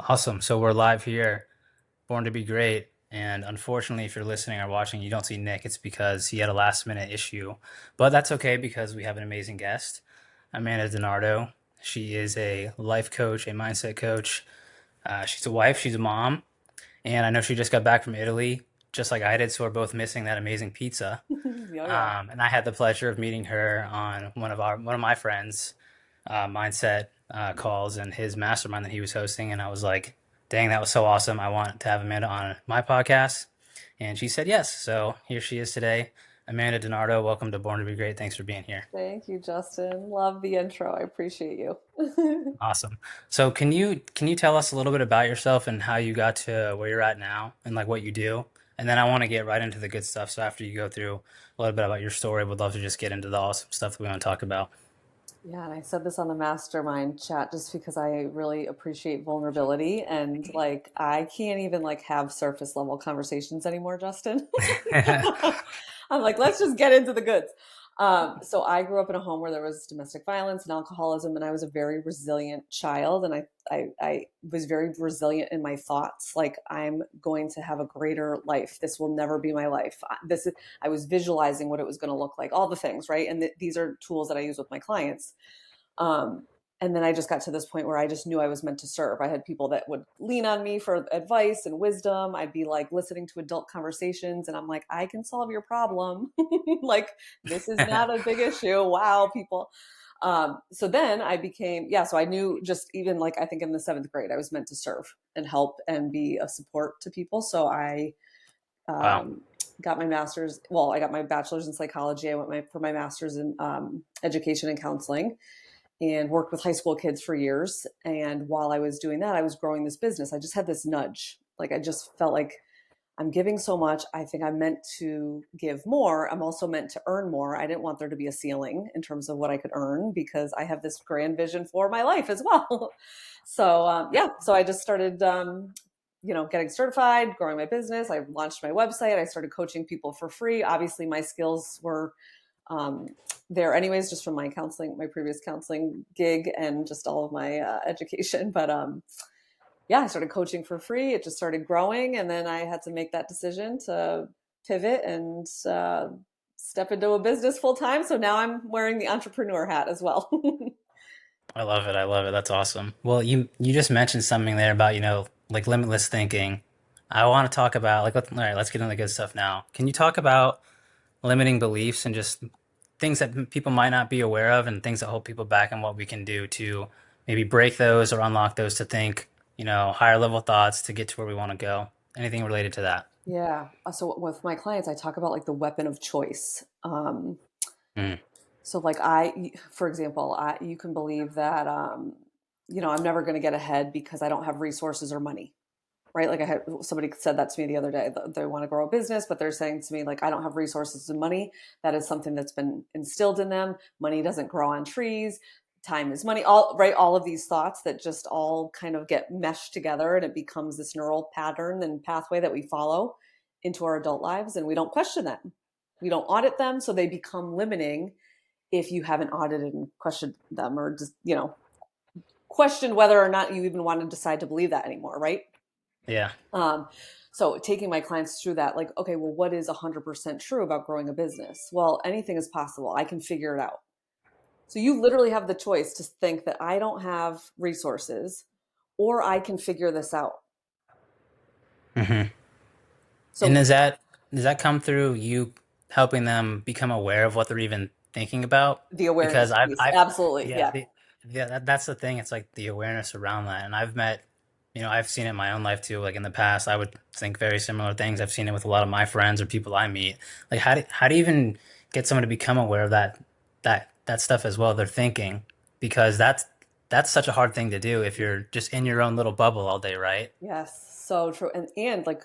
Awesome. So we're live here, Born to be Great. And unfortunately, if you're listening or watching, you don't see Nick. It's because he had a last minute issue. But that's okay because we have an amazing guest, Amanda Denardo. She is a life coach, a mindset coach. She's a wife, she's a mom. And I know she just got back from Italy, just like I did. So we're both missing that amazing pizza. Oh yeah. And I had the pleasure of meeting her on one of my friends' mindset calls and his mastermind that he was hosting, and I was like, "Dang, that was so awesome! I want to have Amanda on my podcast." And she said yes. So here she is today. Amanda Denardo, welcome to Born to Be Great. Thanks for being here. Thank you, Justin. Love the intro. I appreciate you. Awesome. So can you tell us a little bit about yourself and how you got to where you're at now and like what you do? And then I want to get right into the good stuff. So after you go through a little bit about your story, we'd love to just get into the awesome stuff that we want to talk about. Yeah, and I said this on the mastermind chat just because I really appreciate vulnerability and like I can't even like have surface level conversations anymore, Justin. I'm like, let's just get into the goods. So I grew up in a home where there was domestic violence and alcoholism, and I was a very resilient child, and I was very resilient in my thoughts. Like, I'm going to have a greater life. This will never be my life. I was visualizing what it was going to look like, all the things, right? And these are tools that I use with my clients. Um, and then I just got to this point where I just knew I was meant to serve. I had people that would lean on me for advice and wisdom. I'd be like listening to adult conversations, and I'm like, I can solve your problem. Like, this is not a big issue. Wow, people. So then I became, yeah, so I knew just even like, I think in the seventh grade, I was meant to serve and help and be a support to people. So I Wow. um, got my master's. Well, I got my bachelor's in psychology. I went for my master's in education and counseling and worked with high school kids for years. And while I was doing that, I was growing this business. I just had this nudge. Like, I just felt like I'm giving so much. I think I'm meant to give more. I'm also meant to earn more. I didn't want there to be a ceiling in terms of what I could earn because I have this grand vision for my life as well. So yeah, so I just started, getting certified, growing my business. I launched my website. I started coaching people for free. Obviously, my skills were um, there anyways, just from my counseling, my previous counseling gig, and just all of my education. But yeah, I started coaching for free. It just started growing, and then I had to make that decision to pivot and step into a business full time. So now I'm wearing the entrepreneur hat as well. I love it. I love it. That's awesome. Well, you just mentioned something there about, like limitless thinking. I want to talk about all right, let's get into the good stuff now. Can you talk about limiting beliefs and just things that people might not be aware of and things that hold people back and what we can do to maybe break those or unlock those to think, higher level thoughts to get to where we want to go? Anything related to that? Yeah. So with my clients, I talk about like the weapon of choice. Mm, So like for example, you can believe that, I'm never going to get ahead because I don't have resources or money, right? Like, I had somebody said that to me the other day. They want to grow a business, but they're saying to me like, I don't have resources and money. That is something that's been instilled in them. Money doesn't grow on trees. Time is money. All right. All of these thoughts that just all kind of get meshed together, and it becomes this neural pattern and pathway that we follow into our adult lives, and we don't question them. We don't audit them, so they become limiting if you haven't audited and questioned them, or just questioned whether or not you even want to decide to believe that anymore, right? yeah. Um, so taking my clients through that, like, okay, well, what is 100% true about growing a business? Well, anything is possible. I can figure it out. So you literally have the choice to think that I don't have resources, or I can figure this out. Hmm. And So does that come through you helping them become aware of what they're even thinking about? the Because awareness piece, absolutely, yeah, yeah. that's the thing. It's like the awareness around that. And I've seen it in my own life too. Like in the past, I would think very similar things. I've seen it with a lot of my friends or people I meet. Like how do you even get someone to become aware of that stuff as well? They're thinking because that's such a hard thing to do if you're just in your own little bubble all day, right? Yes, so true. And like,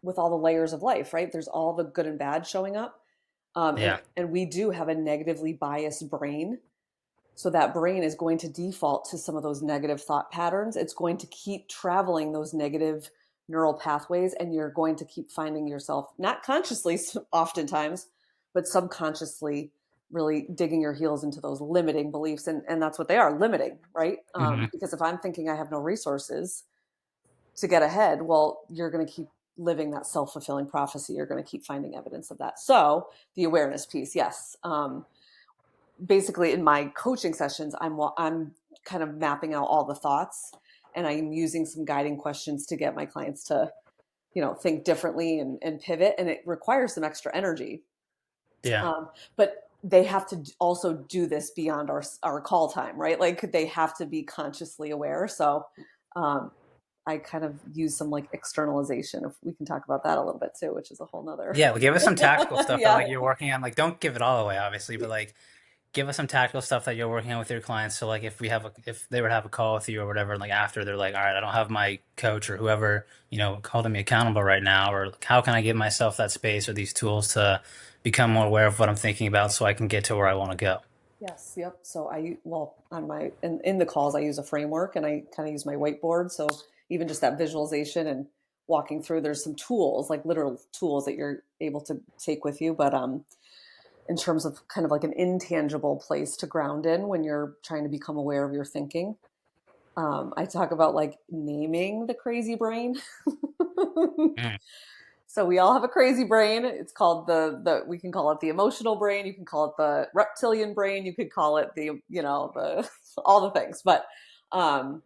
with all the layers of life, right? There's all the good and bad showing up. And Yeah. and we do have a negatively biased brain. So that brain is going to default to some of those negative thought patterns. It's going to keep traveling those negative neural pathways, and you're going to keep finding yourself, not consciously oftentimes, but subconsciously really digging your heels into those limiting beliefs. And that's what they are, limiting, right? Hmm. Because if I'm thinking I have no resources to get ahead, well, you're going to keep living that self-fulfilling prophecy. You're going to keep finding evidence of that. So the awareness piece, yes. Basically in my coaching sessions, I'm kind of mapping out all the thoughts, and I'm using some guiding questions to get my clients to, think differently and pivot. And it requires some extra energy. Yeah. But they have to also do this beyond our call time, right? Like they have to be consciously aware. So um, I kind of use some like externalization. If we can talk about that a little bit too, which is a whole nother. Yeah, well, give us some tactical stuff that Yeah. like you're working on. Like, don't give it all away, obviously, but like give us some tactical stuff that you're working on with your clients. So like if they would have a call with you or whatever, like after they're like, all right, I don't have my coach or whoever, holding me accountable right now, or like, how can I give myself that space or these tools to become more aware of what I'm thinking about so I can get to where I want to go. Yes. Yep. So on my in the calls I use a framework, and I kind of use my whiteboard. So even just that visualization and walking through, there's some tools, like literal tools that you're able to take with you. But in terms of kind of like an intangible place to ground in when you're trying to become aware of your thinking, I talk about like naming the crazy brain. Mm. So we all have a crazy brain. It's called the we can call it the emotional brain. You can call it the reptilian brain. You could call it the all the things. But um,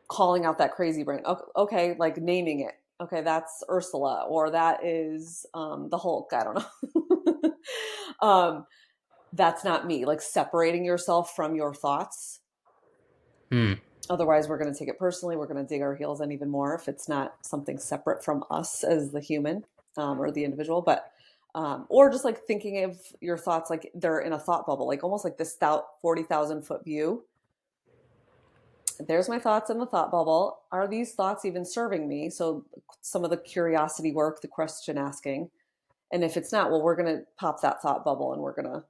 calling out that crazy brain. Okay, like naming it. Okay, that's Ursula, or that is the Hulk. I don't know. That's not me. Like separating yourself from your thoughts. Mm. Otherwise, we're going to take it personally. We're going to dig our heels in even more if it's not something separate from us as the human, or the individual. But or just like thinking of your thoughts like they're in a thought bubble, like almost like this 40,000 foot view. There's my thoughts in the thought bubble. Are these thoughts even serving me? So some of the curiosity work, the question asking. And if it's not, well, we're going to pop that thought bubble and we're going to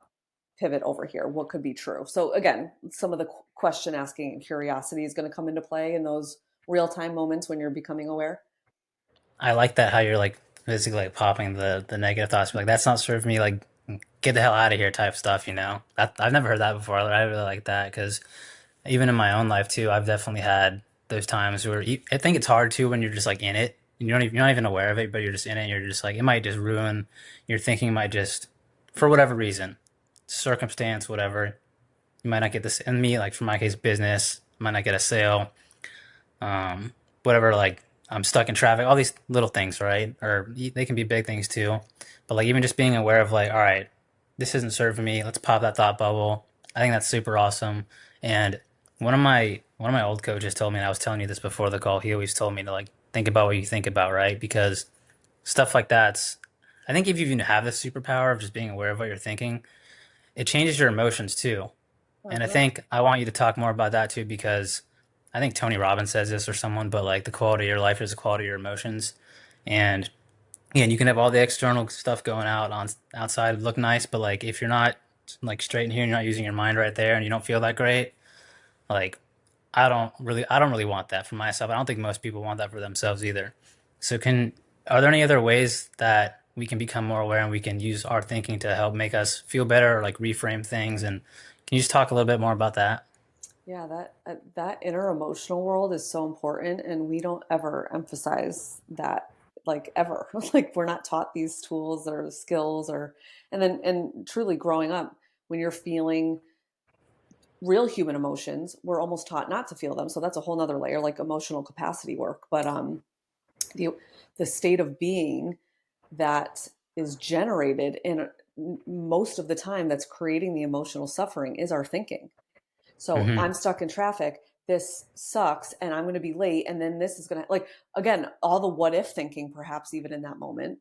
pivot over here. What could be true? So again, some of the question asking and curiosity is going to come into play in those real time moments when you're becoming aware. I like that how you're like basically like popping the negative thoughts, like that's not serving me, like get the hell out of here type stuff. I've never heard that before. I really like that because even in my own life too, I've definitely had those times where I think it's hard too when you're just like in it. You're not even aware of it, but you're just in it. You're just like it might just ruin your thinking. Might just for whatever reason, circumstance, whatever. You might not get this. In me, like for my case, business might not get a sale. Whatever. Like I'm stuck in traffic. All these little things, right? Or they can be big things too. But like even just being aware of like, all right, this isn't serving me. Let's pop that thought bubble. I think that's super awesome. And one of my old coaches told me, and I was telling you this before the call. He always told me to like think about what you think about, right? Because stuff like that's. I think if you even have this superpower of just being aware of what you're thinking, it changes your emotions too. And I Uh-huh. think I want you to talk more about that too because I think Tony Robbins says this or someone, but like the quality of your life is the quality of your emotions. And again, you can have all the external stuff going out on outside look nice, but like if you're not like straight in here, you're not using your mind right there, and you don't feel that great, like I don't really want that for myself. I don't think most people want that for themselves either. So are there any other ways that we can become more aware and we can use our thinking to help make us feel better or like reframe things? And can you just talk a little bit more about that? Yeah, that inner emotional world is so important, and we don't ever emphasize that, like ever. Like we're not taught these tools or skills, or and truly growing up, when you're feeling real human emotions, we're almost taught not to feel them. So that's a whole nother layer, like emotional capacity work. But the the state of being that is generated in most of the time that's creating the emotional suffering is our thinking. So Hmm. I'm stuck in traffic. This sucks, and I'm going to be late. And then this is going to, like, again, all the what if thinking, perhaps even in that moment,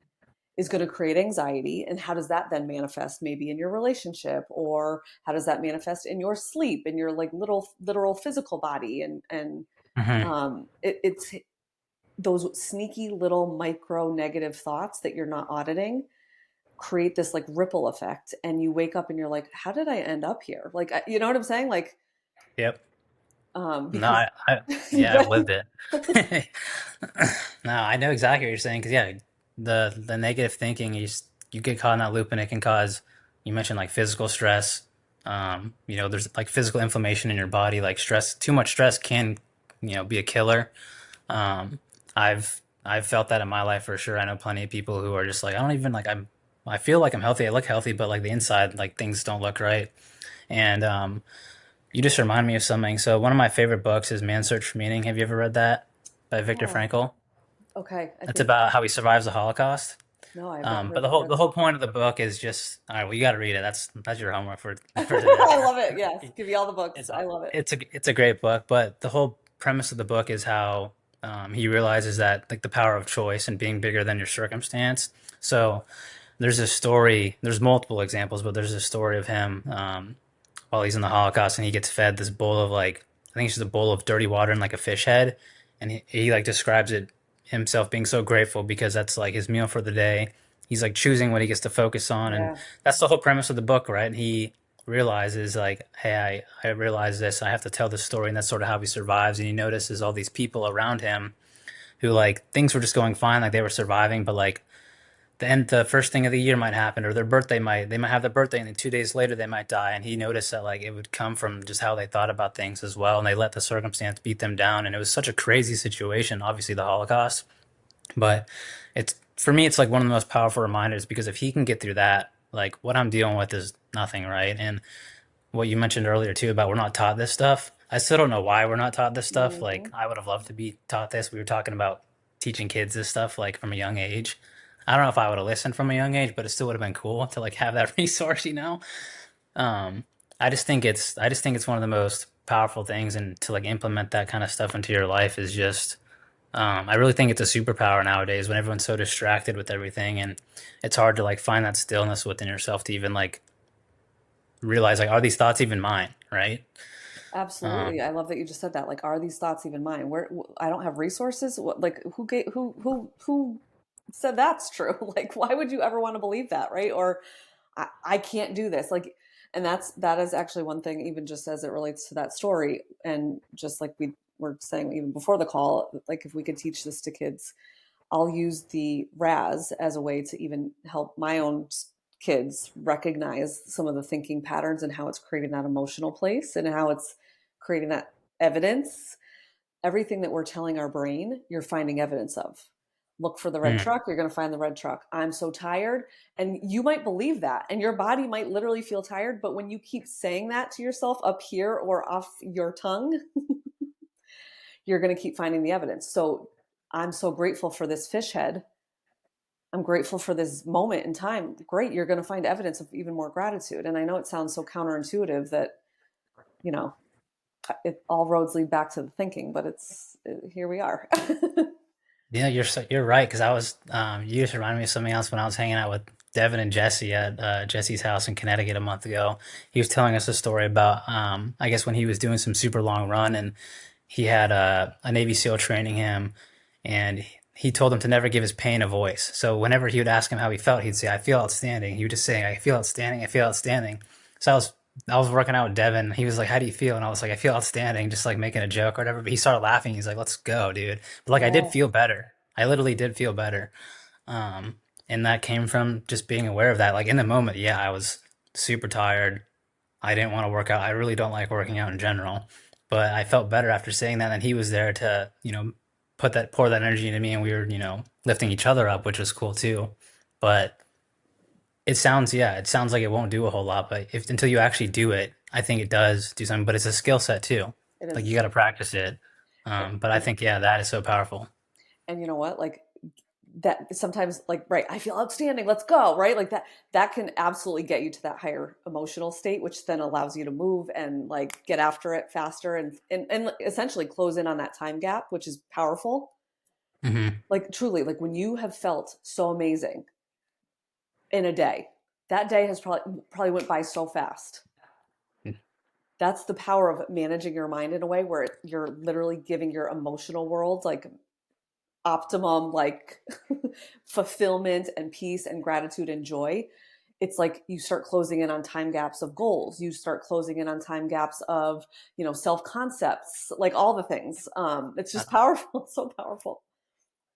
is going to create anxiety. And how does that then manifest maybe in your relationship? Or how does that manifest in your sleep, in your like little literal physical body? Hmm. It's those sneaky little micro negative thoughts that you're not auditing create this like ripple effect, and you wake up and you're like, how did I end up here? Like, you know what I'm saying? Like, Yep. No, because yeah, I've lived it. No, I know exactly what you're saying because yeah, the negative thinking you get caught in that loop and it can cause You mentioned like physical stress. There's like physical inflammation in your body. Like stress, too much stress can, be a killer. I've felt that in my life for sure. I know plenty of people who are just like, I don't even like I feel like I'm healthy. I look healthy, but like the inside, like things don't look right. And you just remind me of something. So one of my favorite books is Man's Search for Meaning. Have you ever read that by Viktor Oh, Frankl? okay. I It's think about how he survives the Holocaust. no, I've not But heard the read whole that. point of the book is just all right. Well, you got to read it. That's your homework for for today. I love it. Yes, give me all the books. It's I love it. it's a great book, but the whole premise of the book is how he realizes that like the power of choice and being bigger than your circumstance. So there's a story. There's multiple examples, but there's a story of him while he's in the Holocaust and he gets fed this bowl of like I think it's just a bowl of dirty water and like a fish head, and he like describes it himself being so grateful because that's like his meal for the day. He's like choosing what he gets to focus on, and Yeah, that's the whole premise of the book, right? And he realizes like, hey, I realize this. I have to tell this story, and that's sort of how he survives. And he notices all these people around him who like things were just going fine, like they were surviving, but like the first thing of the year might happen, or their birthday might they might have their birthday, and then 2 days later they might die. And he noticed that like it would come from just how they thought about things as well, and they let the circumstance beat them down. And it was such a crazy situation, obviously the Holocaust, but it's for me it's like one of the most powerful reminders because if he can get through that, like what I'm dealing with is nothing, right? And what you mentioned earlier too about we're not taught this stuff. I still don't know why we're not taught this stuff. Like hmm I would have loved to be taught this. We were talking about teaching kids this stuff like from a young age. I don't know if I would have listened from a young age, but it still would have been cool to like have that resource. Um, I just think it's one of the most powerful things, and to like implement that kind of stuff into your life is just I really think it's a superpower nowadays when everyone's so distracted with everything, and it's hard to like find that stillness within yourself to even like realize like are these thoughts even mine, right? absolutely. Um, I love that you just said that. Like, are these thoughts even mine? I don't have resources. What, like, who said that's true? Like, why would you ever want to believe that, right? Or I can't do this. Like, and that is actually one thing, even just as it relates to that story, and just like we were saying even before the call, like if we could teach this to kids, I'll use the RAS as a way to even help my own kids recognize some of the thinking patterns and how it's creating that emotional place and how it's creating that evidence. Everything that we're telling our brain, you're finding evidence of. Look for the red mm, truck, you're going to find the red truck. I'm so tired. And you might believe that, and your body might literally feel tired. But when you keep saying that to yourself up here or off your tongue, you're going to keep finding the evidence. So I'm so grateful for this fish head. I'm grateful for this moment in time. Great, you're going to find evidence of even more gratitude. And I know it sounds so counterintuitive that, you know, all roads lead back to the thinking, but here we are. yeah, you're right because I was you just reminded me of something else when I was hanging out with Devin and Jesse at Jesse's house in Connecticut a month ago. He was telling us a story about I guess when he was doing some super long run and he had a Navy SEAL training him, and he told him to never give his pain a voice. So whenever he would ask him how he felt, he'd say, "I feel outstanding." He would just say, "I feel outstanding. I feel outstanding." So I was working out with Devin. He was like, "How do you feel?" And I was like, "I feel outstanding," just like making a joke or whatever. But he started laughing. He's like, "Let's go, dude." But like, I did Yeah, feel better. I literally did feel better. Um, and that came from just being aware of that. Like in the moment, yeah, I was super tired. I didn't want to work out. I really don't like working out in general, but I felt better after saying that. And he was there to, pour that energy into me, and we were, lifting each other up, which was cool too. But it sounds like it won't do a whole lot, but if until you actually do it, I think it does do something. But it's a skill set too. it Like you is. got to practice it. But I And, think yeah, that is so powerful. and you know what? Like that sometimes like right, I feel outstanding. Let's go, right? Like that can absolutely get you to that higher emotional state, which then allows you to move and like get after it faster and essentially close in on that time gap, which is powerful. Hmm. Like truly, like when you have felt so amazing in a day, that day has probably went by so fast. That's the power of managing your mind in a way where you're literally giving your emotional world like optimum like fulfillment and peace and gratitude and joy. It's like you start closing in on time gaps of goals, you start closing in on time gaps of self concepts, like all the things. It's just powerful. It's so powerful.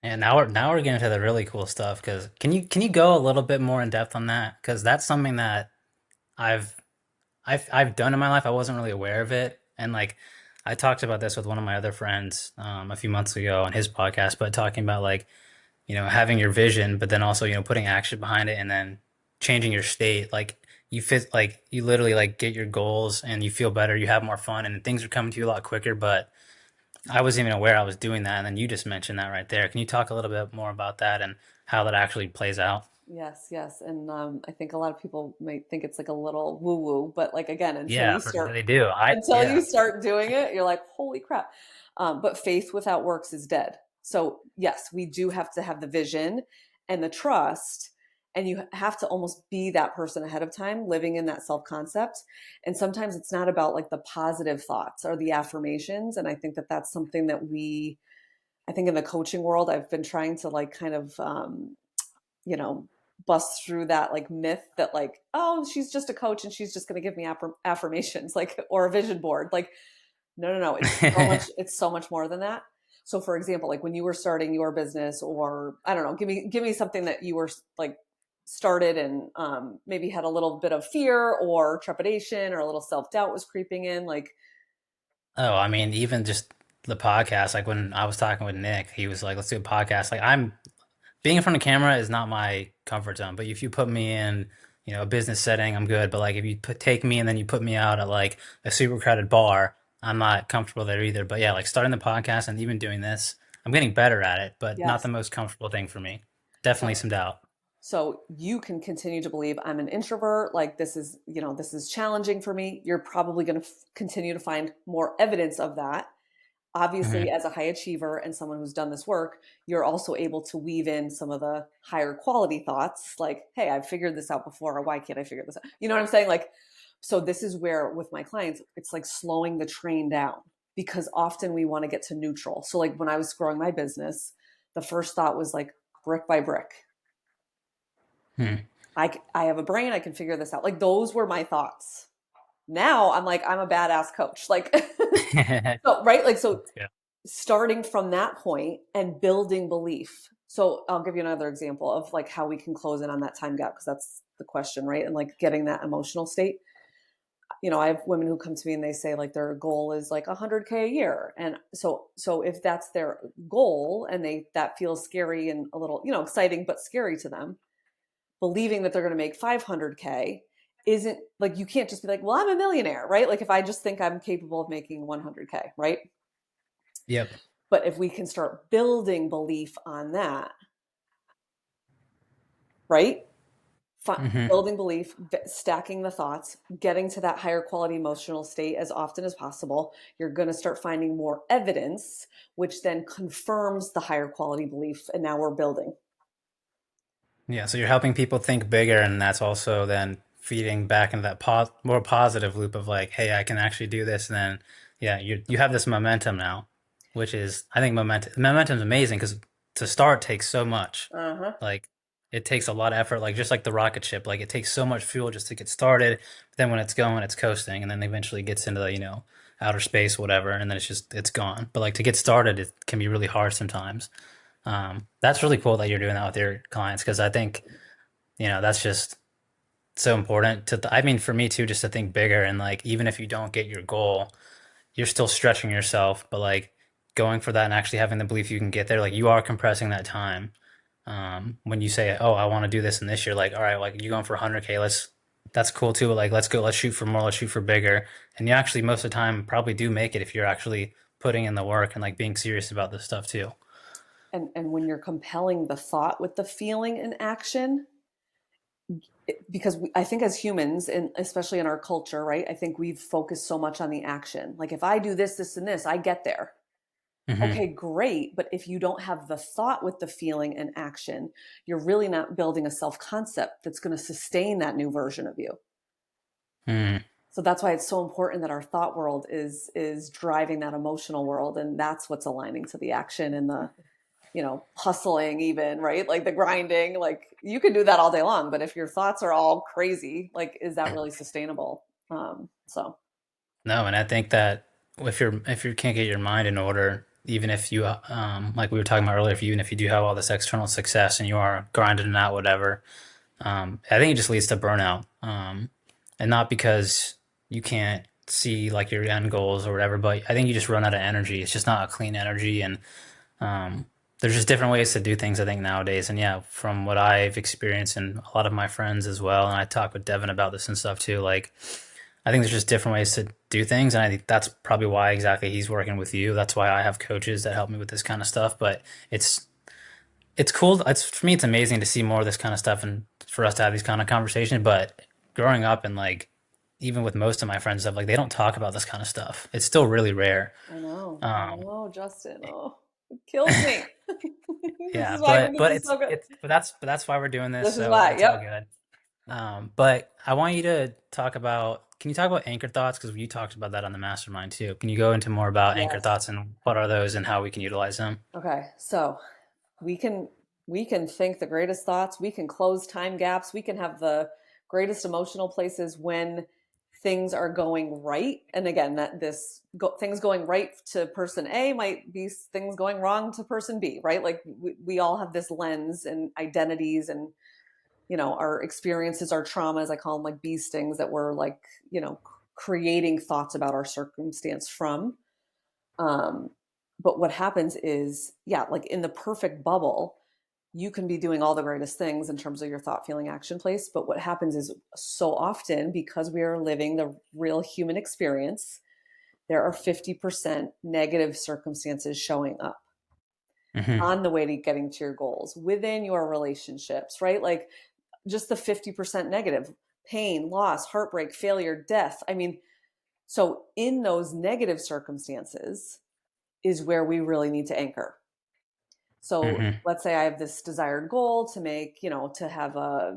And now we're getting to the really cool stuff. Because can you go a little bit more in depth on that? Because that's something that I've I've done in my life. I wasn't really aware of it, and like I talked about this with one of my other friends a few months ago on his podcast, but talking about like having your vision, but then also putting action behind it, and then changing your state. Like you literally like get your goals, and you feel better, you have more fun, and things are coming to you a lot quicker. But I wasn't even aware I was doing that, and then you just mentioned that right there. Can you talk a little bit more about that and how that actually plays out? Yes, yes. And I think a lot of people might think it's like a little woo woo, but like again, Yeah, they do. until you Yeah. start doing it, you're like, holy crap. But faith without works is dead. So yes, we do have to have the vision and the trust, and you have to almost be that person ahead of time, living in that self concept. And sometimes it's not about like the positive thoughts or the affirmations. And I think that that's something that I think in the coaching world, I've been trying to like kind of you know, bust through that like myth that like, oh, she's just a coach and she's just going to give me affirmations like or a vision board. Like, no, no, no. It's so much more than that. So for example, like when you were starting your business or I don't know, give me something that you were like started and maybe had a little bit of fear or trepidation or a little self-doubt was creeping in like Oh, I mean, even just the podcast, like when I was talking with Nick, he was like, let's do a podcast. Like I'm being in front of camera is not my comfort zone, but if you put me in, a business setting, I'm good. But like if you take me and then you put me out at like a super crowded bar, I'm not comfortable there either. But yeah, like starting the podcast and even doing this, I'm getting better at it, but not yes. the most comfortable thing for me. Definitely So some doubt. So you can continue to believe I'm an introvert, like this is, this is challenging for me. You're probably going to continue to find more evidence of that. Obviously, Hmm. as a high achiever and someone who's done this work, you're also able to weave in some of the higher quality thoughts like, hey, I've figured this out before, or why can't I figure this out? You know what I'm saying? Like, so this is where with my clients, it's like slowing the train down because often we want to get to neutral. So like when I was growing my business, the first thought was like brick by brick. Hmm. I have a brain, I can figure this out. Like those were my thoughts. Now I'm like, I'm a badass coach. Like, so, right? Like, so Yeah. starting from that point and building belief. So I'll give you another example of like how we can close in on that time gap because that's the question, right? And like getting that emotional state. I have women who come to me and they say like their goal is like 100K a year. And so if that's their goal and that feels scary and a little, exciting but scary to them, believing that they're going to make 500K isn't like you can't just be like, well, I'm a millionaire, right? Like if I just think I'm capable of making 100K, right? Yep. But if we can start building belief on that, right? Hmm. Building belief, stacking the thoughts, getting to that higher quality emotional state as often as possible, you're going to start finding more evidence, which then confirms the higher quality belief. And now we're building. Yeah, so you're helping people think bigger, and that's also then feeding back into that more positive loop of like, hey, I can actually do this. And then, yeah, you have this momentum now, which is, I think momentum is amazing because to start takes so much. Uh huh. Like, it takes a lot of effort, like just like the rocket ship. Like, it takes so much fuel just to get started. But then when it's going, it's coasting, and then eventually gets into the outer space, whatever, and then it's gone. But like to get started, it can be really hard sometimes. That's really cool that you're doing that with your clients because I think that's just so important I mean, for me too, just to think bigger and like even if you don't get your goal, you're still stretching yourself, but like going for that and actually having the belief you can get there, like you are compressing that time. When you say, "Oh, I want to do this in this year," like, all right, like you going for 100K, that's cool too. But like, let's go, let's shoot for more, let's shoot for bigger, and you actually most of the time probably do make it if you're actually putting in the work and like being serious about this stuff too. And when you're compelling the thought with the feeling and action, because I think as humans, and especially in our culture, right? I think we've focused so much on the action. Like if I do this, this, and this, I get there. Hmm. Okay, great. But if you don't have the thought with the feeling and action, you're really not building a self concept that's going to sustain that new version of you. Mm. So that's why it's so important that our thought world is driving that emotional world, and that's what's aligning to the action and the hustling even, right? Like the grinding, like you can do that all day long, but if your thoughts are all crazy, like is that really sustainable? So No, and I think that if you can't get your mind in order, even if you like we were talking about earlier, even if you do have all this external success and you are grinding it out, whatever, I think it just leads to burnout. and not because you can't see like your end goals or whatever, but I think you just run out of energy. It's just not a clean energy, and um, there's just different ways to do things, I think, nowadays. And yeah, from what I've experienced and a lot of my friends as well, and I talk with Devin about this and stuff too, like I think there's just different ways to do things, and I think that's probably why exactly he's working with you. That's why I have coaches that help me with this kind of stuff. But it's cool. It's for me, it's amazing to see more of this kind of stuff and for us to have these kind of conversations. But growing up and like even with most of my friends, stuff like they don't talk about this kind of stuff. It's still really rare. I Um, know, Justin. Oh, it kills me. This yeah, is why I think but this is so good. but that's why we're doing this. This is So why. it's all Yep. good. But I want you to talk about. Can you talk about anchor thoughts? Because you talked about that on the mastermind too. Can you go into more about anchor Yes. thoughts and what are those and how we can utilize them? Okay. So we can we can think the greatest thoughts. We can close time gaps. We can have the greatest emotional places when things are going right. And again, things going right to person A might be things going wrong to person B, right? Like we all have this lens and identities and our experiences, our traumas, I call them like bee stings that we're like, creating thoughts about our circumstance from. Um, but what happens is, yeah, like in the perfect bubble, you can be doing all the greatest things in terms of your thought, feeling, action place. But what happens is so often, because we are living the real human experience, there are 50% negative circumstances showing up Hmm. on the way to getting to your goals within your relationships, right? Like just the 50% negative pain, loss, heartbreak, failure, death. I mean, so in those negative circumstances is where we really need to anchor. So Hmm. let's say I have this desired goal to make, to have a,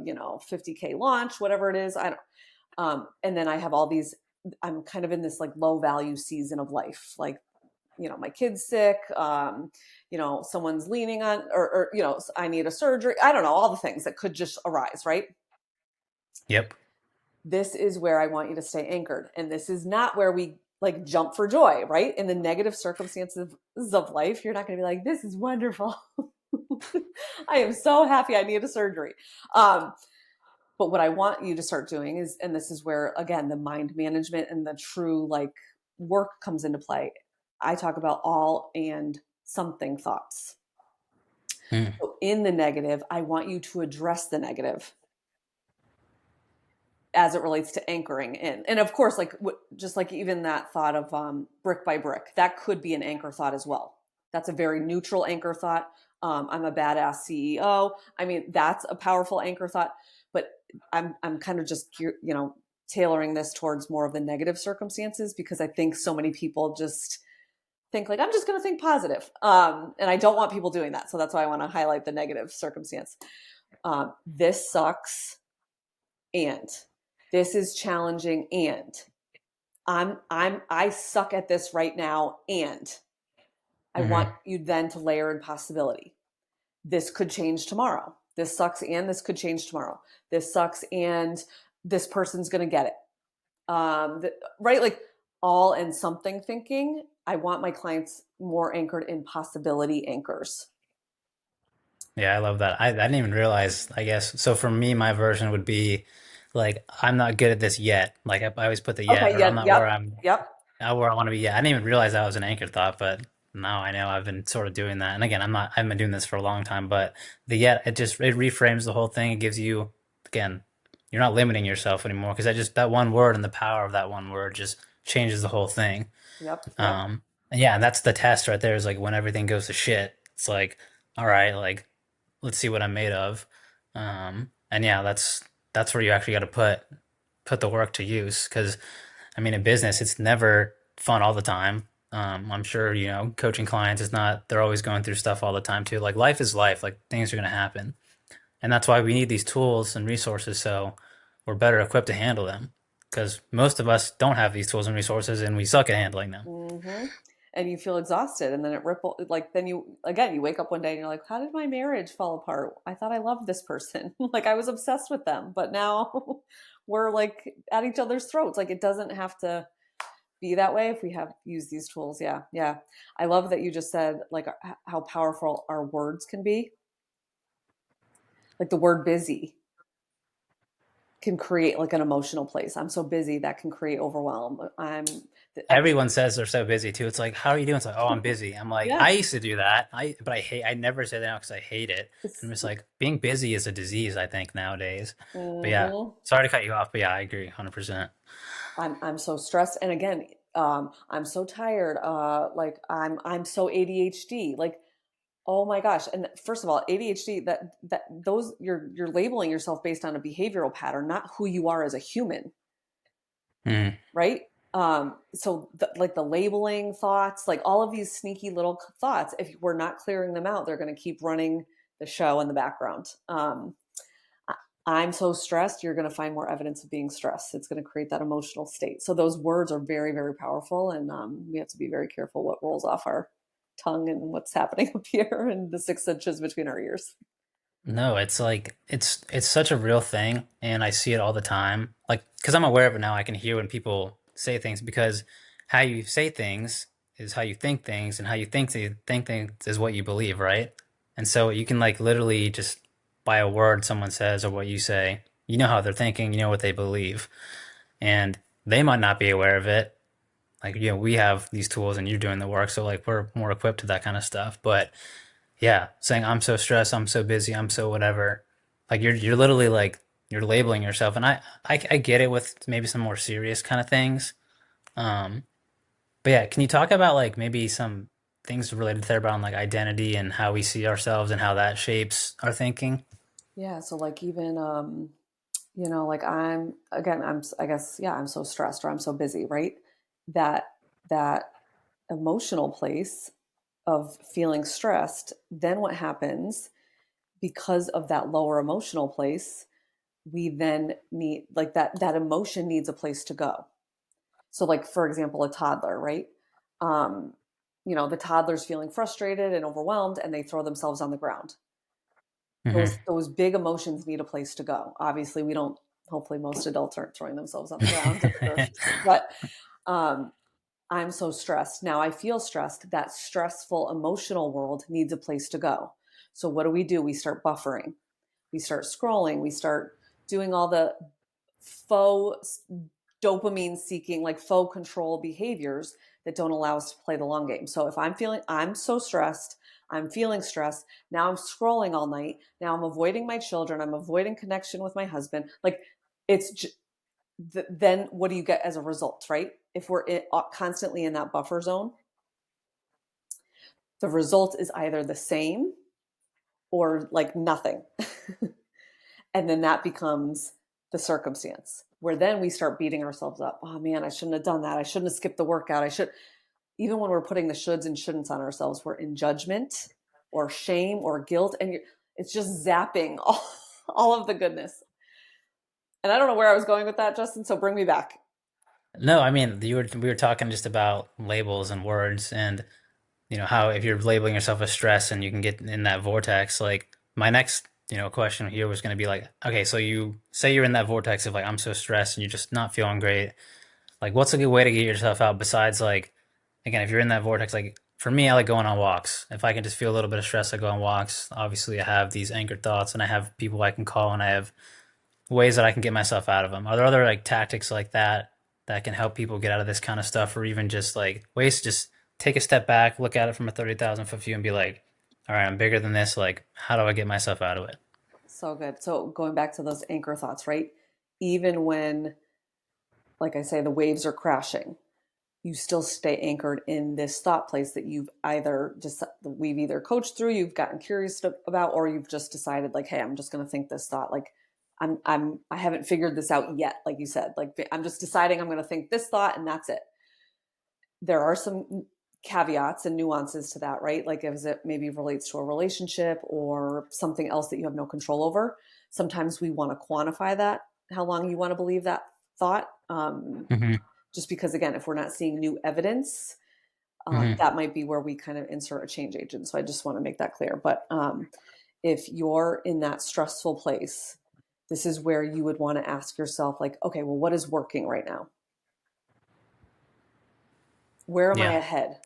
50K launch, whatever it is. I don't, and then I have all these, I'm kind of in this like low value season of life. Like, my kid's sick, someone's leaning on, or, I need a surgery. I don't know, all the things that could just arise, right? Yep. This is where I want you to stay anchored. And this is not where we like jump for joy, right? In the negative circumstances of life, you're not going to be like, this is wonderful. I am so happy I need a surgery. Um, but what I want you to start doing is, and this is where, again, the mind management and the true like work comes into play. I talk about all and something thoughts. Mm. So in the negative, I want you to address the negative as it relates to anchoring in. And of course, like just like even that thought of brick by brick, that could be an anchor thought as well. That's a very neutral anchor thought. I'm a badass CEO. I mean, that's a powerful anchor thought. But I'm kind of just tailoring this towards more of the negative circumstances because I think so many people just think like I'm just going to think positive, and I don't want people doing that. So that's why I want to highlight the negative circumstance. This sucks, and this is challenging, and I suck at this right now, and I want Hmm. you then to layer in possibility. This could change tomorrow. This sucks, and this could change tomorrow. This sucks, and this person's going to get it. Right? Like all and something thinking. I want my clients more anchored in possibility anchors. Yeah, I love that. I didn't even realize, I guess. So for me, my version would be like, I'm not good at this yet. Like I always put the yet, Okay. or I'm Yeah. not where Yep. I'm Yep. not where I want to be yet. I didn't even realize that was an anchor thought, but now I know I've been sort of doing that. And again, I haven't been doing this for a long time, but the yet, it reframes the whole thing. It gives you, again, you're not limiting yourself anymore because that one word and the power of that one word just changes the whole thing. Yep. Yep. Um, and yeah, and that's the test right there is like when everything goes to shit, it's like, all right, like let's see what I'm made of. And yeah, that's where you actually got to put the work to use because I mean, in business, it's never fun all the time. I'm sure coaching clients is not. They're always going through stuff all the time too. Like life is life. Like things are going to happen, and that's why we need these tools and resources so we're better equipped to handle them. Because most of us don't have these tools and resources, and we suck at handling them. Hmm. And you feel exhausted, and then it ripple like then you wake up one day and you're like, how did my marriage fall apart? I thought I loved this person, like I was obsessed with them, but now we're like at each other's throats. Like it doesn't have to be that way if we have used these tools. Yeah, yeah. I love that you just said like how powerful our words can be. Like the word busy can create like an emotional place. I'm so busy that can create overwhelm. Every Everyone says they're so busy too. It's like, how are you doing? It's like, oh, I'm busy. I'm like, yeah, I used to do that. I never say that now because I hate it. it's I'm just like, being busy is a disease, I think, nowadays. But yeah, mhm. sorry to cut you off, but yeah, I agree 100%. I'm so stressed, and again, I'm so tired. Like I'm so ADHD. Like, oh my gosh! And first of all, ADHD, that those you're labeling yourself based on a behavioral pattern, not who you are as a human, Mhm. right? So like the labeling thoughts, like all of these sneaky little thoughts, if we're not clearing them out, they're going to keep running the show in the background. I'm so stressed, you're going to find more evidence of being stressed. It's going to create that emotional state. So those words are very, very powerful, and we have to be very careful what rolls off our tongue and what's happening up here and the 6 inches between our ears. No, it's like it's such a real thing, and I see it all the time. Like, because I'm aware of it now, I can hear when people say things because how you say things is how you think things, and how think things is what you believe, right? And so you can like literally just by a word someone says or what you say, you know how they're thinking, you know what they believe, and they might not be aware of it. Like, we have these tools, and you're doing the work, so like we're more equipped to that kind of stuff, but. Yeah, saying I'm so stressed, I'm so busy, I'm so whatever. Like you're literally like you're labeling yourself, and I get it with maybe some more serious kind of things. Um, but yeah, can you talk about like maybe some things related there about like identity and how we see ourselves and how that shapes our thinking? Yeah. So like even like I guess yeah, I'm so stressed or I'm so busy, right? That that emotional place of feeling stressed, then what happens because of that lower emotional place, we then need like that emotion needs a place to go. So like for example, a toddler, right? Um, the toddler's feeling frustrated and overwhelmed and they throw themselves on the ground. Hmm. Those big emotions need a place to go. Obviously, we don't hopefully most adults aren't throwing themselves on the ground if they're but um I'm so stressed. Now I feel stressed. That stressful emotional world needs a place to go. So what do? We start buffering. We start scrolling. We start doing all the faux dopamine seeking, like faux control behaviors that don't allow us to play the long game. So if I'm so stressed, I'm feeling stressed. Now I'm scrolling all night. Now I'm avoiding my children. I'm avoiding connection with my husband. Like it's then what do you get as a result, right? If constantly in that buffer zone, the result is either the same or like nothing. And then that becomes the circumstance where then we start beating ourselves up. Oh man, I shouldn't have done that. I shouldn't have skipped the workout. Even when we're putting the shoulds and shouldn'ts on ourselves, we're in judgment or shame or guilt. And it's just zapping all of the goodness. And I don't know where I was going with that, Justin. So bring me back. No, I mean we were talking just about labels and words, and how if you're labeling yourself as stress and you can get in that vortex. Like my next question here was going to be like, okay, so you say you're in that vortex of like I'm so stressed and you're just not feeling great. Like what's a good way to get yourself out besides like, again, if you're in that vortex, like for me, I like going on walks. If I can just feel a little bit of stress, I go on walks. Obviously I have these anchored thoughts and I have people I can call and I have ways that I can get myself out of them. Are there other like tactics like that that can help people get out of this kind of stuff, or even just like ways to just take a step back, look at it from a 30,000 foot view, and be like, all right, I'm bigger than this. Like, how do I get myself out of it? So good. So going back to those anchor thoughts, right? Even when, like I say, the waves are crashing, you still stay anchored in this thought place that we've either coached through, you've gotten curious about, or you've just decided like, hey, I'm just going to think this thought. Like I haven't figured this out yet. Like you said, like I'm just deciding I'm going to think this thought and that's it. There are some caveats and nuances to that, right? Like as it maybe relates to a relationship or something else that you have no control over. Sometimes we want to quantify that, how long you want to believe that thought. Hmm. Just because, again, if we're not seeing new evidence, Hmm. that might be where we kind of insert a change agent. So I just want to make that clear. But if you're in that stressful place, this is where you would want to ask yourself, like, okay, well, what is working right now? Where am I Yeah. ahead?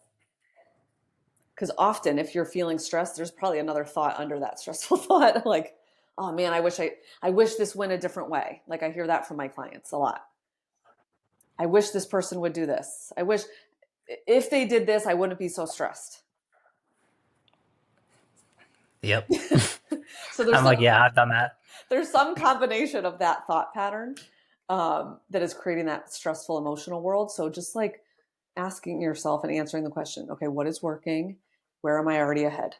Because often, if you're feeling stressed, there's probably another thought under that stressful thought. Like, oh man, I wish this went a different way. Like I hear that from my clients a lot. I wish this person would do this. I wish if they did this, I wouldn't be so stressed. Yep. So there's I'm some like, yeah, I've done that. there's some combination of that thought pattern that is creating that stressful emotional world. So just like asking yourself and answering the question, okay, what is working? Where am I already ahead?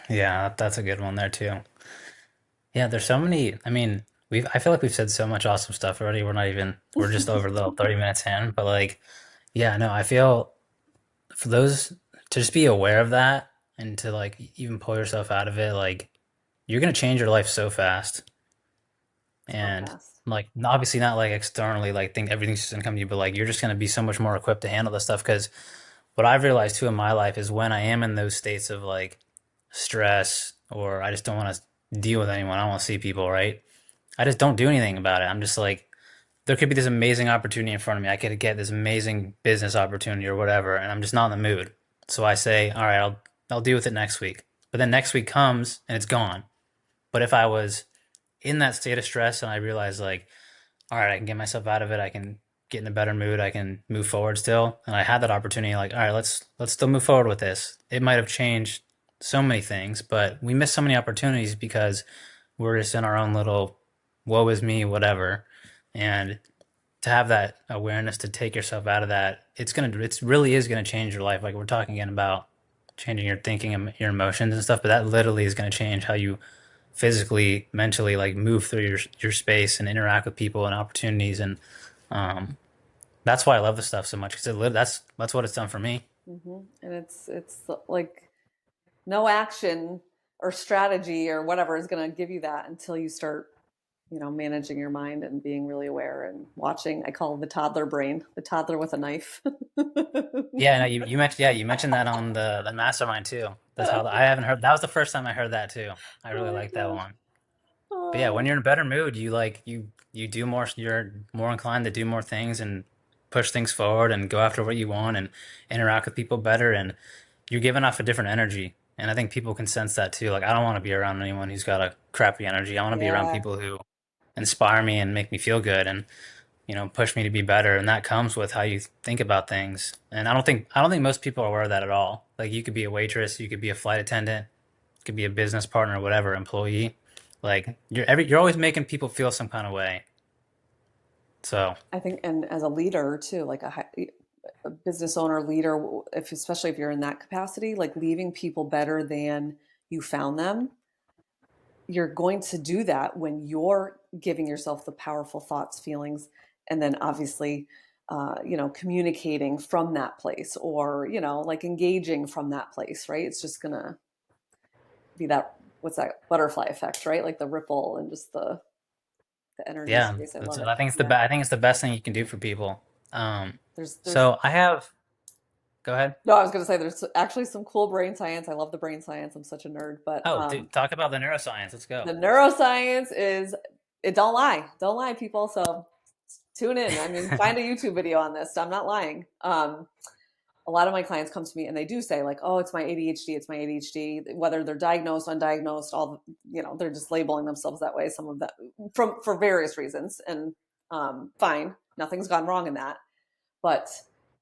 Yeah, that's a good one there too. Yeah, there's so many. I mean, I feel like we've said so much awesome stuff already. We're just over the 30 minutes in, but like, yeah, no, I feel for those to just be aware of that and to like even pull yourself out of it, like you're gonna change your life so fast. So And fast. like obviously not like externally like think everything's just gonna come to you, but like you're just gonna be so much more equipped to handle this stuff. Because what I've realized too in my life is when I am in those states of like stress or I just don't want to deal with anyone, I don't want to see people, right? I just don't do anything about it. I'm just like, there could be this amazing opportunity in front of me. I could get this amazing business opportunity or whatever, and I'm just not in the mood. So I say, all right, I'll deal with it next week. But then next week comes and it's gone. But if I was in that state of stress and I realize like, all right, I can get myself out of it, I can get in a better mood, I can move forward still, and I had that opportunity, like, all right, let's still move forward with this. It might have changed so many things, but we miss so many opportunities because we're just in our own little woe is me, whatever. And to have that awareness to take yourself out of that, it really is gonna change your life. Like we're talking again about changing your thinking and your emotions and stuff, but that literally is gonna change how you physically, mentally, like move through your space and interact with people and opportunities. And um, that's why I love this stuff so much because that's what it's done for me. And it's like no action or strategy or whatever is going to give you that until you start, managing your mind and being really aware and watching. I call it the toddler brain, the toddler with a knife. Yeah, no, you mentioned that on the mastermind too. That's how I haven't heard. That was the first time I heard that too. I Oh really my like that gosh. one. But yeah, when Oh, you're in a better mood, you do more. You're more inclined to do more things and push things forward and go after what you want and interact with people better. And you're giving off a different energy. And I think people can sense that too. Like I don't want to be around anyone who's got a crappy energy. I want to be around yeah. people who inspire me and make me feel good and push me to be better. And that comes with how you think about things. And I don't think most people are aware of that at all. Like you could be a waitress, you could be a flight attendant, you could be a business partner, whatever, employee. Like you're always making people feel some kind of way. So I think, and as a leader too, like a business owner, leader, if especially if you're in that capacity, like leaving people better than you found them, you're going to do that when you're giving yourself the powerful thoughts, feelings, and then obviously, communicating from that place or, like engaging from that place, right? It's just going to be that, what's that butterfly effect, right? Like the ripple and just the energy yeah, space. I that's love it. I think Yeah. I think it's the best thing you can do for people. Um, There's, so I have. Go ahead. no, I was going to say there's actually some cool brain science. I love the brain science. I'm such a nerd, but Oh, dude, talk about the neuroscience. Let's go. the neuroscience is, it don't lie. Don't lie, people. So tune in. I mean, find a YouTube video on this. I'm not lying. A lot of my clients come to me and they do say like, "Oh, it's my ADHD. It's my ADHD." Whether they're diagnosed, undiagnosed, they're just labeling themselves that way. Some of that for various reasons, and fine, nothing's gone wrong in that. But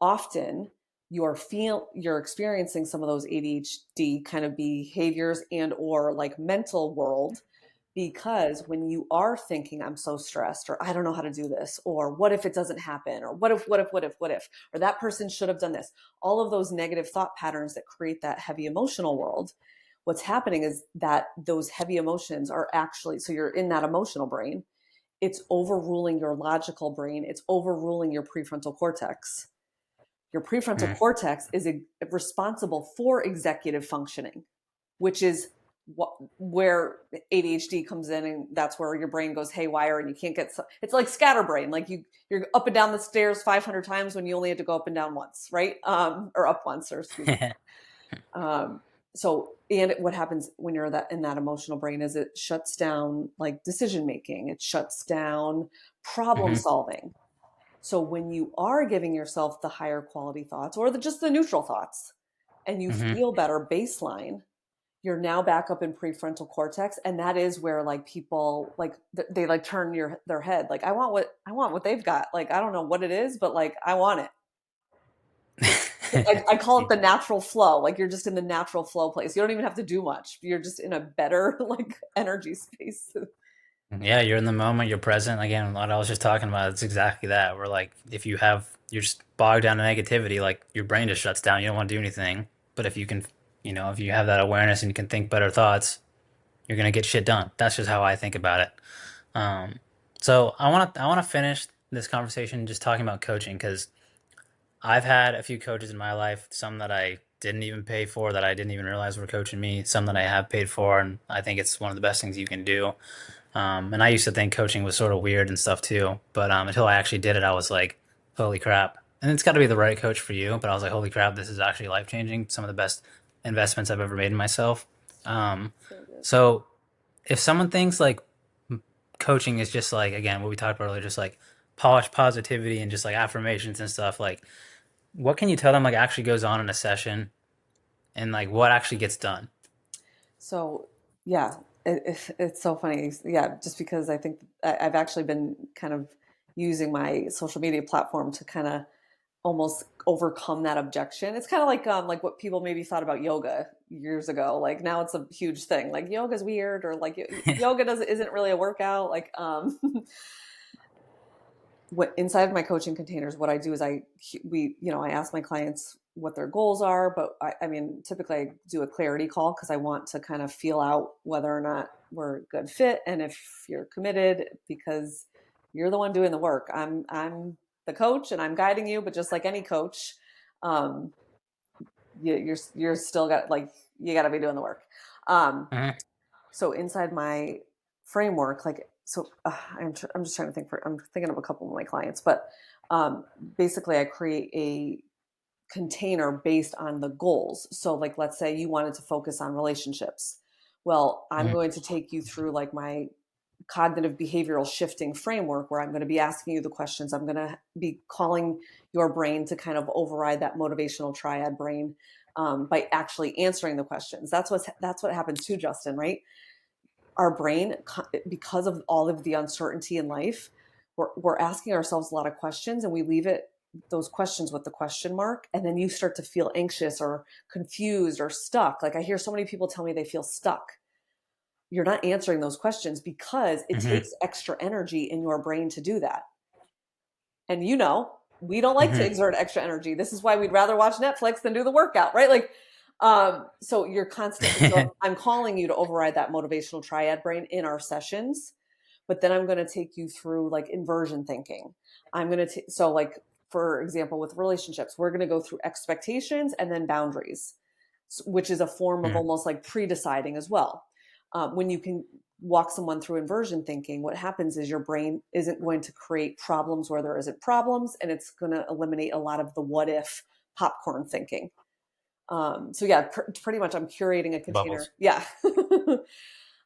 often you're experiencing some of those ADHD kind of behaviors and or like mental world because when you are thinking I'm so stressed or I don't know how to do this or what if it doesn't happen or what if or that person should have done this, all of those negative thought patterns that create that heavy emotional world, what's happening is that those heavy emotions are actually, so you're in that emotional brain, it's overruling your logical brain, it's overruling your prefrontal cortex. Your prefrontal Mm, cortex is responsible for executive functioning, which is where ADHD comes in, and that's where your brain goes haywire, and you can't get. It's like scatterbrain, like you're up and down the stairs 500 times when you only had to go up and down once, right? Or up once, or excuse me. Um, so, and what happens when you're that in that emotional brain is it shuts down like decision making, it shuts down problem hmm solving. So when you are giving yourself the higher quality thoughts or just the neutral thoughts and you hmm feel better baseline, you're now back up in prefrontal cortex, and that is where like people like they like turn their head like I want what they've got. Like I don't know what it is, but like I want it. I call it the natural flow. Like you're just in the natural flow place. You don't even have to do much. You're just in a better like energy space. Yeah, you're in the moment, you're present. Again, what I was just talking about, it's exactly that. Where like if you're just bogged down in negativity, like your brain just shuts down. You don't want to do anything. But if you can, if you have that awareness and you can think better thoughts, you're gonna get shit done. That's just how I think about it. Um, so I want to finish this conversation just talking about coaching because I've had a few coaches in my life, some that I didn't even pay for, that I didn't even realize were coaching me, some that I have paid for, and I think it's one of the best things you can do. And I used to think coaching was sort of weird and stuff too, but until I actually did it, I was like, holy crap. And it's got to be the right coach for you, but I was like, holy crap, this is actually life changing. Some of the best investments I've ever made in myself. Um, So good. so if someone thinks like coaching is just like, again, what we talked about earlier, just like polished positivity and just like affirmations and stuff, like what can you tell them like actually goes on in a session and like what actually gets done? So yeah, it's so funny. Yeah, just because I think I've actually been kind of using my social media platform to kind of almost overcome that objection. It's kind of like what people maybe thought about yoga years ago. Like now it's a huge thing. Like yoga's weird, or like yoga doesn't isn't really a workout. Like what inside of my coaching containers, what I do is I ask my clients what their goals are, but I mean, typically I do a clarity call because I want to kind of feel out whether or not we're a good fit and if you're committed because you're the one doing the work. I'm the coach and I'm guiding you, but just like any coach, um, you're still got like you got to be doing the work. Um, Mhm. so inside my framework, I'm just trying to I'm thinking of a couple of my clients, but um, basically I create a container based on the goals. So like let's say you wanted to focus on relationships. Well, I'm Mhm. going to take you through like my cognitive behavioral shifting framework where I'm going to be asking you the questions. I'm going to be calling your brain to kind of override that motivational triad brain by actually answering the questions. That's what happens too, Justin, right? Our brain, because of all of the uncertainty in life, we're asking ourselves a lot of questions and we leave it those questions with the question mark, and then you start to feel anxious or confused or stuck. Like I hear so many people tell me they feel stuck. You're not answering those questions because it Mhm. takes extra energy in your brain to do that. And we don't like to Mhm. exert extra energy. This is why we'd rather watch Netflix than do the workout, right? Like, so you're constantly, so I'm calling you to override that motivational triad brain in our sessions, but then I'm going to take you through like inversion thinking. So like, for example, with relationships, we're going to go through expectations and then boundaries, which is a form of Mhm. almost like pre-deciding as well. When you can walk someone through inversion thinking, what happens is your brain isn't going to create problems where there isn't problems, and it's going to eliminate a lot of the what if popcorn thinking. So yeah, pretty much I'm curating a container. Bubbles. Yeah.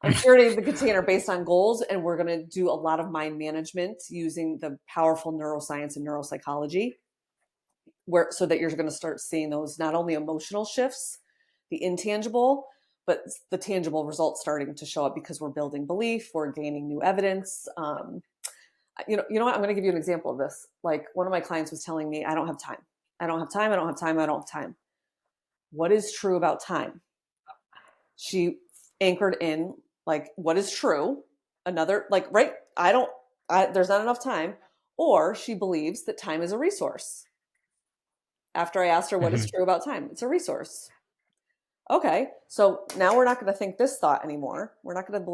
I'm curating the container based on goals, and we're going to do a lot of mind management using the powerful neuroscience and neuropsychology, where so that you're going to start seeing those not only emotional shifts, the intangible, but the tangible results starting to show up because we're building belief, we're gaining new evidence. You know what? I'm going to give you an example of this. Like one of my clients was telling me, I don't have time. I don't have time. I don't have time. I don't have time. What is true about time? She anchored in like what is true. Another like right. There's not enough time. Or she believes that time is a resource. After I asked her what is Mhm. true about time, it's a resource. Okay, so now we're not going to think this thought anymore. We're not going to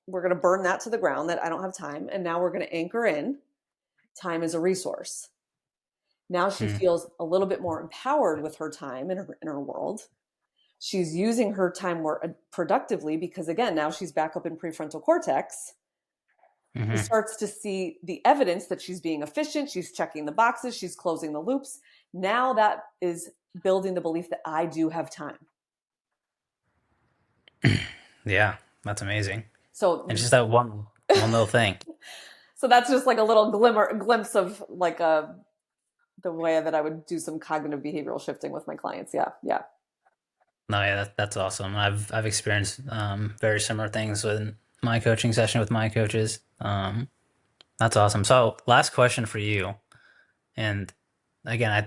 we're going to burn that to the ground that I don't have time. And now we're going to anchor in time as a resource. Now she Mhm. feels a little bit more empowered with her time in her world. She's using her time more productively because, again, now she's back up in prefrontal cortex. She Mhm. starts to see the evidence that she's being efficient. She's checking the boxes. She's closing the loops. Now that is building the belief that I do have time. Yeah, that's amazing. And So just that one little thing. So that's just like a little glimpse of like the way that I would do some cognitive behavioral shifting with my clients. Yeah, yeah. No, yeah, that's awesome. I've experienced very similar things in my coaching session with my coaches. That's awesome. So, last question for you. And again, I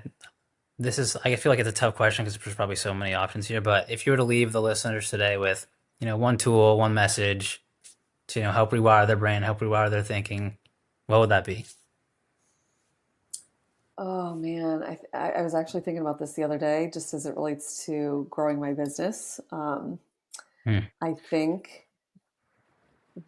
feel like it's a tough question because there's probably so many options here. But if you were to leave the listeners today with, one tool, one message to, help rewire their brain, help rewire their thinking, what would that be? Oh man, I was actually thinking about this the other day, just as it relates to growing my business. Hmm. I think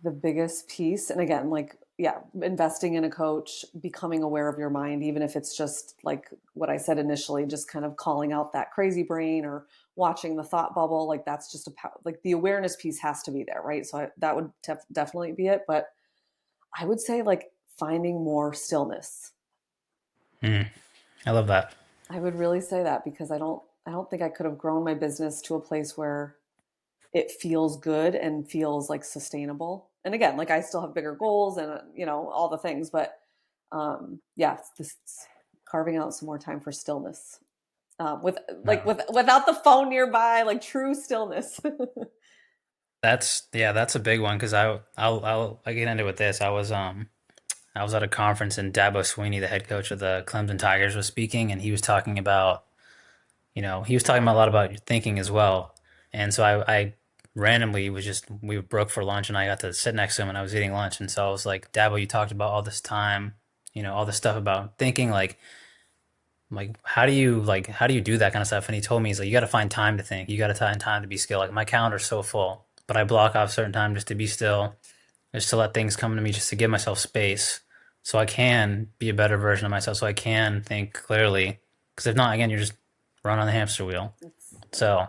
the biggest piece, and again, like, yeah, investing in a coach, becoming aware of your mind, even if it's just like what I said initially, just kind of calling out that crazy brain or watching the thought bubble. Like, that's just like the awareness piece has to be there, right? So that would definitely be it. But I would say like finding more stillness. Hmm. I love that. I would really say that because I don't think I could have grown my business to a place where it feels good and feels like sustainable. And again, like I still have bigger goals and all the things, but yeah, it's carving out some more time for stillness. With like No. without the phone nearby, like true stillness. That's a big one because I get into it with this. I was at a conference and Dabo Sweeney, the head coach of the Clemson Tigers, was speaking, and he was talking about, he was talking about a lot about your thinking as well. And so I randomly we broke for lunch, and I got to sit next to him, and I was eating lunch, and so I was like, Dabo, you talked about all this time, all this stuff about thinking, like how do you do that kind of stuff? And he told me, he's like, you got to find time to think, you got to find time to be still. Like my calendar's so full, but I block off certain time just to be still, just to let things come to me, just to give myself space so I can be a better version of myself, so I can think clearly. Because if not, again, you're just run on the hamster wheel. Yeah. So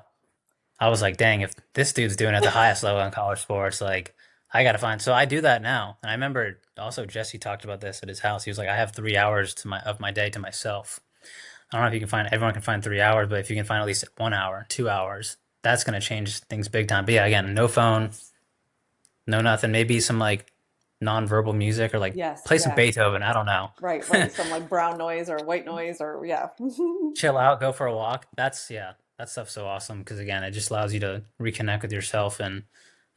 I was like, dang, if this dude's doing it at the highest level in college sports, like I gotta find. So I do that now. And I remember also Jesse talked about this at his house. He was like, I have 3 hours of my day to myself. I don't know if you can find everyone can find 3 hours, but if you can find at least 1 hour, 2 hours, that's gonna change things big time. But yeah, again, no phone, no nothing. Maybe some like nonverbal music or like Yes, play some yes. Beethoven. I don't know. Right, right. Some like brown noise or white noise or yeah. Chill out, go for a walk. That stuff's so awesome because again, it just allows you to reconnect with yourself and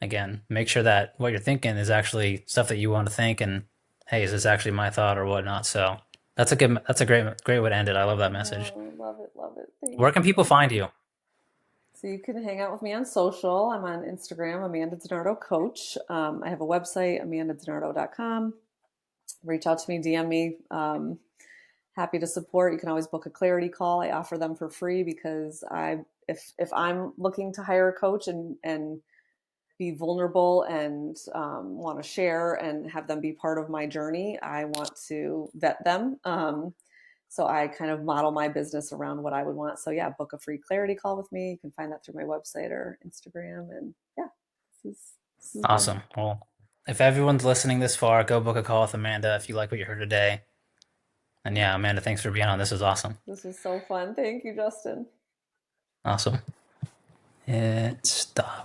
again, make sure that what you're thinking is actually stuff that you want to think and hey, is this actually my thought or whatnot? So that's a great way to end it. I love that message. Oh, love it, love it. Thank Where can people you. find you? So you can hang out with me on social. I'm on Instagram, Amanda Denardo Coach. I have a website, amandadenardo.com. Reach out to me, DM me. Happy to support. You can always book a clarity call. I offer them for free because if I'm looking to hire a coach and be vulnerable and want to share and have them be part of my journey, I want to vet them. So I kind of model my business around what I would want. So yeah, book a free clarity call with me. You can find that through my website or Instagram. And yeah, this is good. Awesome. Well, if everyone's listening this far, go book a call with Amanda if you like what you heard today. And yeah, Amanda, thanks for being on. This was awesome. This was so fun. Thank you, Justin. Awesome. It stop.